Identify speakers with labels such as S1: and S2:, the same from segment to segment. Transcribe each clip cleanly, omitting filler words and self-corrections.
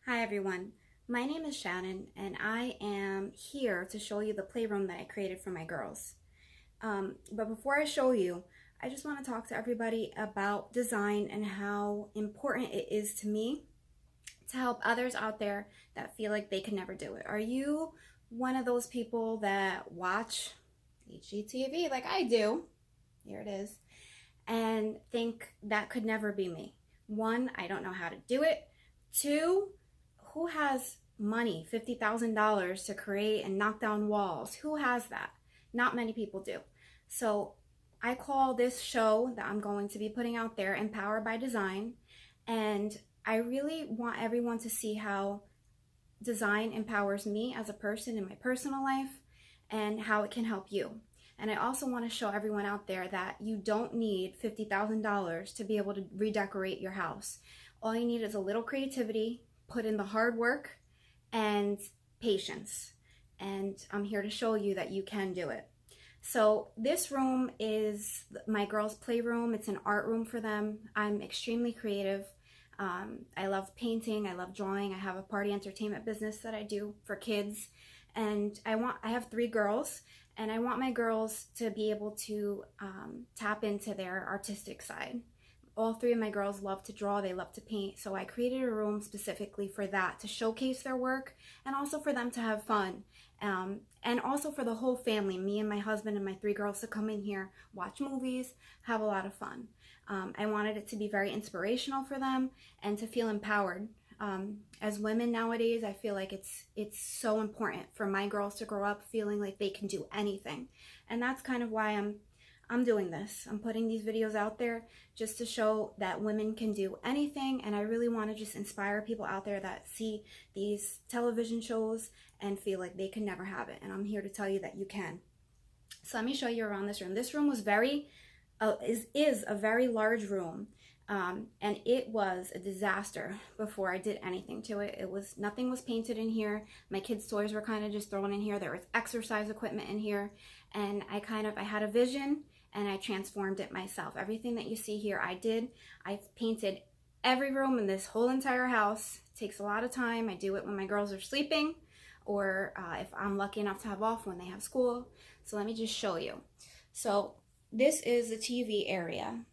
S1: Hi everyone, my name is Shannon and I am here to show you the playroom that I created for my girls. But before I show you, I just want to talk to everybody about design and how important it is to me to help others out there that feel like they can never do it. Are you one of those people that watch HGTV like I do? Here it is. And think that could never be me. One, I don't know how to do it. Two, who has money, $50,000 to create and knock down walls? Who has that? Not many people do. So I call this show that I'm going to be putting out there Empowered by Design. And I really want everyone to see how design empowers me as a person in my personal life and how it can help you. And I also want to show everyone out there that you don't need $50,000 to be able to redecorate your house. All you need is a little creativity, put in the hard work, and patience. And I'm here to show you that you can do it. So this room is my girls' playroom. It's an art room for them. I'm extremely creative. I love painting, I love drawing. I have a party entertainment business that I do for kids. And I have 3 girls, and I want my girls to be able to tap into their artistic side. All 3 of my girls love to draw, they love to paint, so I created a room specifically for that, to showcase their work and also for them to have fun. And also for the whole family, me and my husband and my 3 girls, to come in here, watch movies, have a lot of fun. I wanted it to be very inspirational for them and to feel empowered. As women nowadays, I feel like it's so important for my girls to grow up feeling like they can do anything. And that's kind of why I'm doing this. I'm putting these videos out there just to show that women can do anything, and I really want to just inspire people out there that see these television shows and feel like they can never have it. And I'm here to tell you that you can. So let me show you around this room. This room was is a very large room. And it was a disaster before I did anything to it. Nothing was painted in here. My kids' toys were kind of just thrown in here. There was exercise equipment in here, and I had a vision and I transformed it myself. Everything that you see here, I painted every room in this whole entire house. It takes a lot of time. I do it when my girls are sleeping, or if I'm lucky enough to have off when they have school. So let me just show you. So this is the TV area.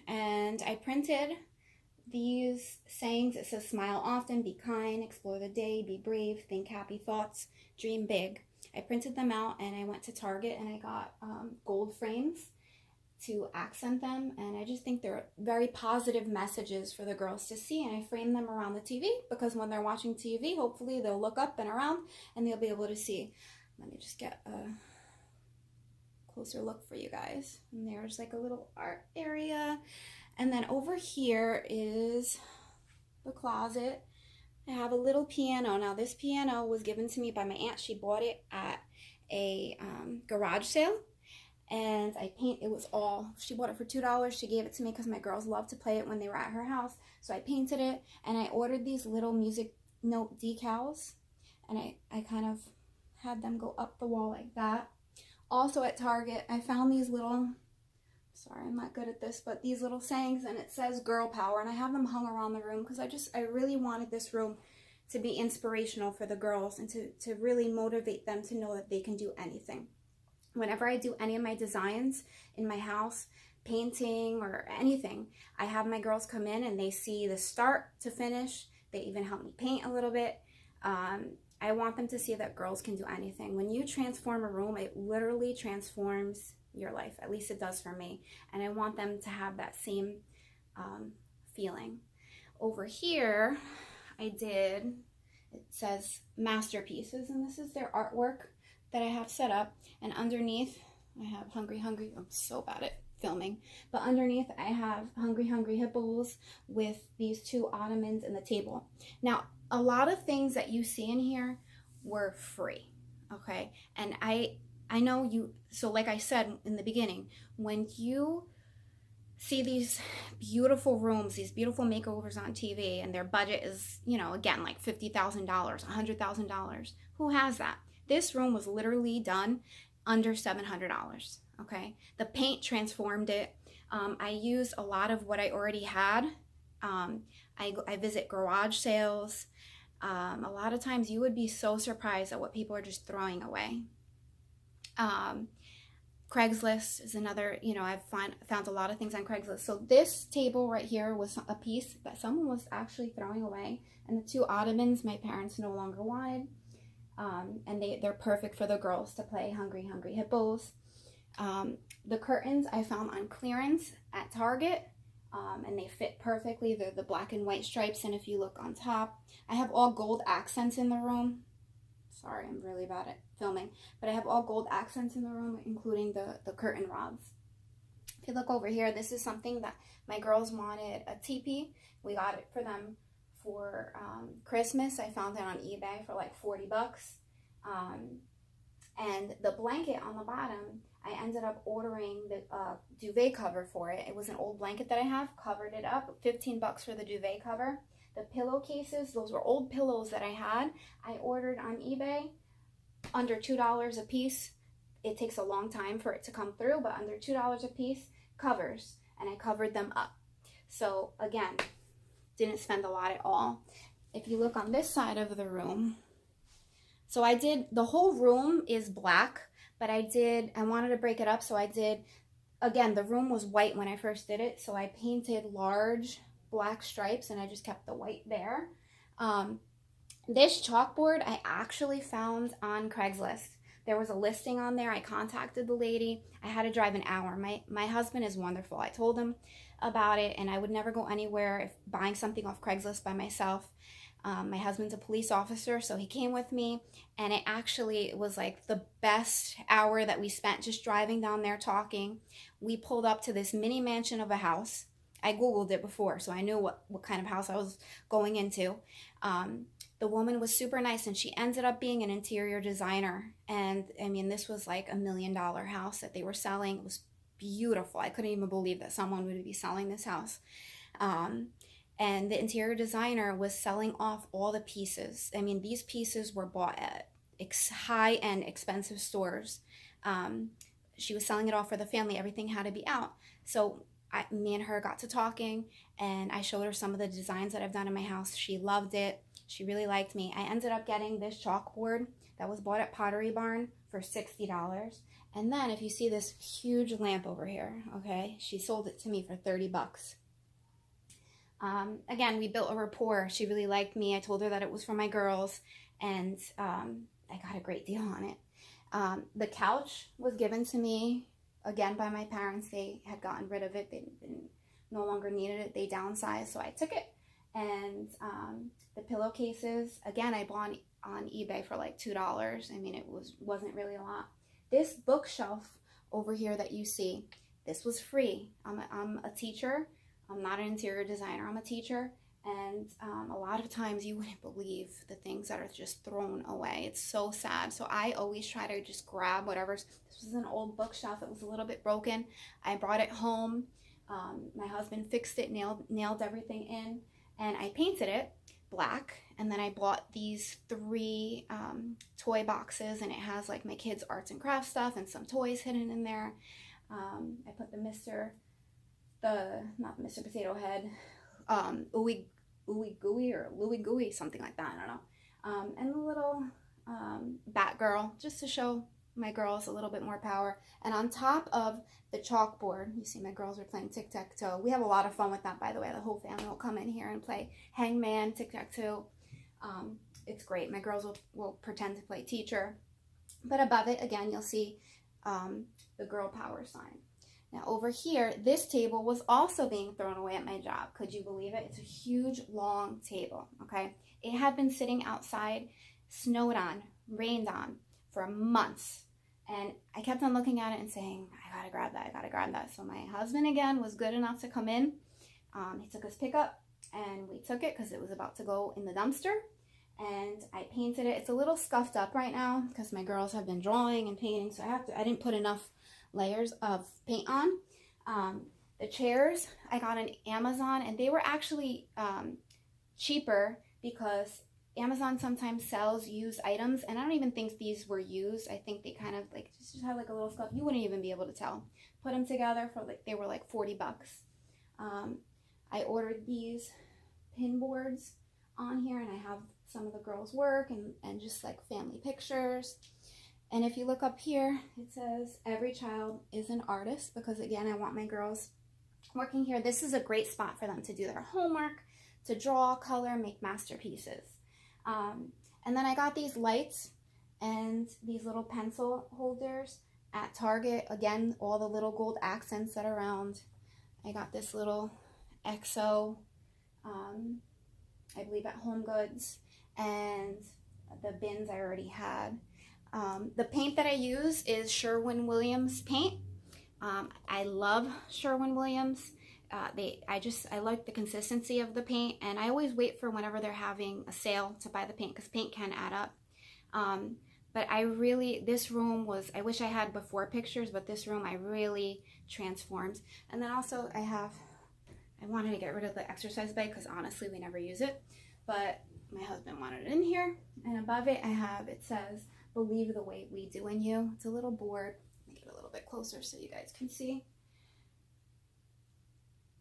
S1: And I printed these sayings. It says, smile often, be kind, explore the day, be brave, think happy thoughts, dream big. I printed them out and I went to Target and I got gold frames to accent them. And I just think they're very positive messages for the girls to see. And I framed them around the TV because when they're watching TV, hopefully they'll look up and around and they'll be able to see. Let me just get a closer look for you guys. And there's like a little art area, and then over here is the closet. I have a little piano. Now this piano was given to me by my aunt. She bought it at a garage sale, and she bought it for $2. She gave it to me because my girls loved to play it when they were at her house. So I painted it, and I ordered these little music note decals, and I kind of had them go up the wall like that. Also at Target, I found these little, sorry, I'm not good at this, but these little sayings, and it says girl power, and I have them hung around the room because I really wanted this room to be inspirational for the girls and to really motivate them to know that they can do anything. Whenever I do any of my designs in my house, painting or anything, I have my girls come in and they see the start to finish. They even help me paint a little bit. I want them to see that girls can do anything. When you transform a room, it literally transforms your life. At least it does for me. And I want them to have that same feeling. Over here, it says masterpieces, and this is their artwork that I have set up. And underneath, I have Hungry Hungry. I'm so bad at filming. But underneath, I have Hungry Hungry Hippos with these 2 ottomans and the table. Now, a lot of things that you see in here were free, okay? And I know so like I said in the beginning, when you see these beautiful rooms, these beautiful makeovers on TV, and their budget is, again, like $50,000, $100,000, who has that? This room was literally done under $700, okay? The paint transformed it. I used a lot of what I already had. I visit garage sales. A lot of times you would be so surprised at what people are just throwing away. Um, Craigslist is another, I've found a lot of things on Craigslist. So this table right here was a piece that someone was actually throwing away. And the two ottomans my parents no longer wanted. And they're perfect for the girls to play Hungry Hungry Hippos. The curtains I found on clearance at Target. And they fit perfectly. They're the black and white stripes. And if you look on top, I have all gold accents in the room. Sorry, I'm really bad at filming, but I have all gold accents in the room, including the curtain rods. If you look over here, this is something that my girls wanted, a teepee. We got it for them for Christmas. I found it on eBay for like 40 bucks. And the blanket on the bottom, I ended up ordering the duvet cover for it. It was an old blanket that I have, covered it up, 15 bucks for the duvet cover. The pillowcases, those were old pillows that I had. I ordered on eBay, under $2 a piece. It takes a long time for it to come through, but under $2 a piece, covers, and I covered them up. So again, didn't spend a lot at all. If you look on this side of the room, so the whole room is black, but I wanted to break it up, so I did, again, the room was white when I first did it, so I painted large black stripes and I just kept the white there. This chalkboard I actually found on Craigslist. There was a listing on there. I contacted the lady. I had to drive an hour. My husband is wonderful. I told him about it, and I would never go anywhere if buying something off Craigslist by myself. My husband's a police officer, so he came with me, and it actually was like the best hour that we spent just driving down there talking. We pulled up to this mini mansion of a house. I Googled it before, so I knew what kind of house I was going into. The woman was super nice, and she ended up being an interior designer. And I mean, this was like $1 million house that they were selling. It was beautiful. I couldn't even believe that someone would be selling this house. And the interior designer was selling off all the pieces. I mean, these pieces were bought at high-end expensive stores. She was selling it off for the family. Everything had to be out. So me and her got to talking, and I showed her some of the designs that I've done in my house. She loved it. She really liked me. I ended up getting this chalkboard that was bought at Pottery Barn for $60. And then if you see this huge lamp over here, okay, she sold it to me for 30 bucks. Again, we built a rapport. She really liked me. I told her that it was for my girls, and I got a great deal on it. The couch was given to me, again, by my parents. They had gotten rid of it. They no longer needed it. They downsized, so I took it. And the pillowcases, again, I bought on eBay for like $2. I mean, it wasn't really a lot. This bookshelf over here that you see, this was free. I'm a teacher. I'm not an interior designer. I'm a teacher. And a lot of times you wouldn't believe the things that are just thrown away. It's so sad. So I always try to just grab whatever's. This was an old bookshelf. It was a little bit broken. I brought it home. My husband fixed it, nailed everything in, and I painted it black. And then I bought these 3 toy boxes, and it has like my kids' arts and crafts stuff and some toys hidden in there. I put not Mr. Potato Head, Ooey Gooey or Louie Gooey, something like that, I don't know. And the little Batgirl, just to show my girls a little bit more power. And on top of the chalkboard, you see my girls are playing tic-tac-toe. We have a lot of fun with that, by the way. The whole family will come in here and play hangman, tic-tac-toe. It's great. My girls will pretend to play teacher. But above it, again, you'll see the girl power sign. Now over here, this table was also being thrown away at my job. Could you believe it? It's a huge, long table, okay? It had been sitting outside, snowed on, rained on for months. And I kept on looking at it and saying, I gotta grab that, I gotta grab that. So my husband, again, was good enough to come in. He took his pickup, and we took it because it was about to go in the dumpster. And I painted it. It's a little scuffed up right now because my girls have been drawing and painting, so I didn't put enough layers of paint on. The chairs I got on Amazon, and they were actually cheaper because Amazon sometimes sells used items, and I don't even think these were used. I think they kind of like just had like a little scuff. You wouldn't even be able to tell. Put them together for they were like 40 bucks. I ordered these pin boards on here, and I have some of the girls' work and just like family pictures. And if you look up here, it says every child is an artist, because again, I want my girls working here. This is a great spot for them to do their homework, to draw, color, make masterpieces. And then I got these lights and these little pencil holders at Target. Again, all the little gold accents that are around. I got this little EXO, I believe at Home Goods, and the bins I already had. The paint that I use is Sherwin-Williams paint. I love Sherwin-Williams. I like the consistency of the paint, and I always wait for whenever they're having a sale to buy the paint, because paint can add up. But this room was, I wish I had before pictures, but this room I really transformed. And then also I wanted to get rid of the exercise bike, because honestly we never use it, but my husband wanted it in here. And above it it says, "Believe the way we do in you." It's a little board. Let me get a little bit closer so you guys can see.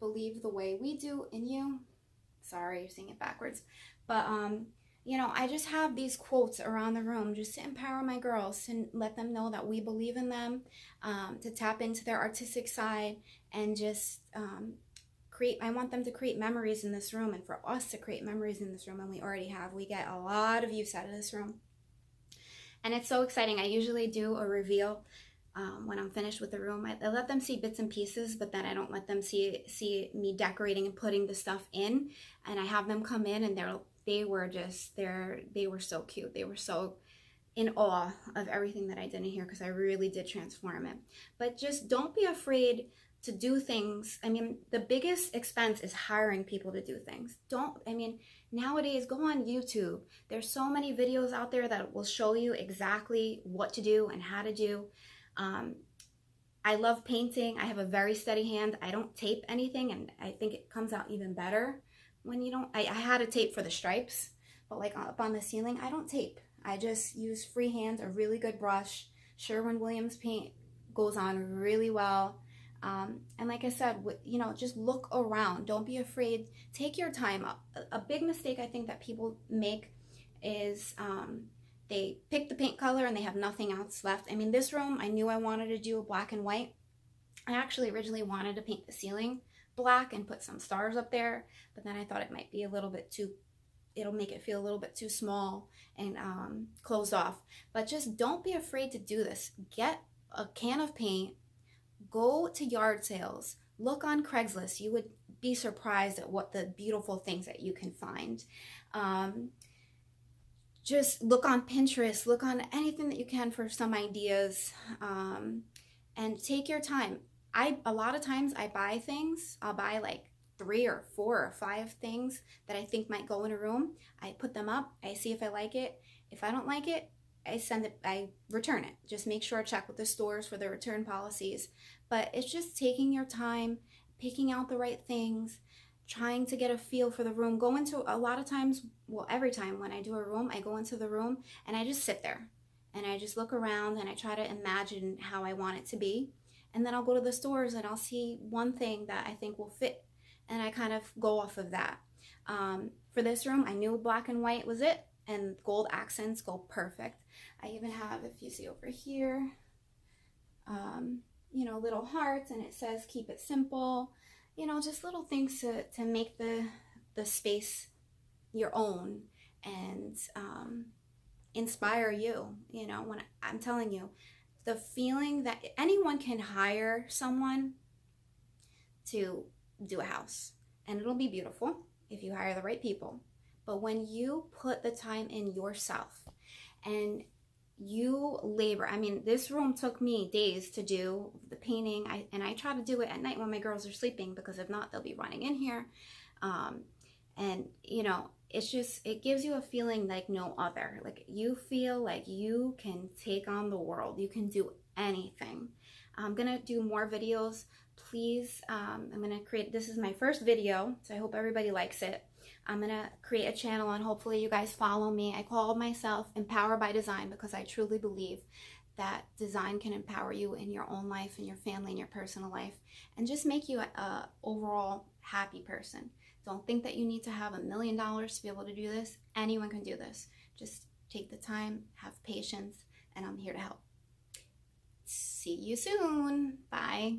S1: Believe the way we do in you. Sorry, you're seeing it backwards. But, you know, I just have these quotes around the room just to empower my girls, and let them know that we believe in them, to tap into their artistic side, and just I want them to create memories in this room, and for us to create memories in this room, and we already have. We get a lot of use out of this room. And it's so exciting. I usually do a reveal when I'm finished with the room. I let them see bits and pieces, but then I don't let them see me decorating and putting the stuff in. And I have them come in, and they were so cute. They were so in awe of everything that I did in here, because I really did transform it. But just don't be afraid to do things. I mean, the biggest expense is hiring people to do things. Nowadays, go on YouTube. There's so many videos out there that will show you exactly what to do and how to do. I love painting. I have a very steady hand. I don't tape anything, and I think it comes out even better when you don't. I had a tape for the stripes, but like up on the ceiling, I don't tape. I just use freehand, a really good brush. Sherwin-Williams paint goes on really well. And like I said, you know, just look around. Don't be afraid. Take your time. A big mistake I think that people make is they pick the paint color and they have nothing else left. I mean, this room, I knew I wanted to do a black and white. I actually originally wanted to paint the ceiling black and put some stars up there, but then I thought it might be a little bit too, it'll make it feel a little bit too small and closed off. But just don't be afraid to do this. Get a can of paint. Go to yard sales, look on Craigslist. You would be surprised at what the beautiful things that you can find. Just look on Pinterest, look on anything that you can for some ideas, and take your time. A lot of times I buy things. I'll buy like 3 or 4 or 5 things that I think might go in a room. I put them up, I see if I like it. If I don't like it, I return it. Just make sure I check with the stores for the return policies. But it's just taking your time, picking out the right things, trying to get a feel for the room. A lot of times, well, every time when I do a room, I go into the room and I just sit there and I just look around and I try to imagine how I want it to be. And then I'll go to the stores and I'll see one thing that I think will fit, and I kind of go off of that. For this room, I knew black and white was it, and gold accents go perfect. I even have, if you see over here, you know, little hearts, and it says keep it simple. You know, just little things to make the space your own and inspire you. You know, when I'm telling you, the feeling that anyone can hire someone to do a house, and it'll be beautiful if you hire the right people. But when you put the time in yourself and you labor, I mean, this room took me days to do the painting, and I try to do it at night when my girls are sleeping, because if not, they'll be running in here. And you know, it gives you a feeling like no other. Like you feel like you can take on the world. You can do anything. I'm gonna do more videos. Please, I'm gonna create, this is my first video, so I hope everybody likes it. I'm gonna create a channel and hopefully you guys follow me. I call myself Empower by Design because I truly believe that design can empower you in your own life, in your family, in your personal life, and just make you a overall happy person. Don't think that you need to have $1 million to be able to do this. Anyone can do this. Just take the time, have patience, and I'm here to help. See you soon. Bye.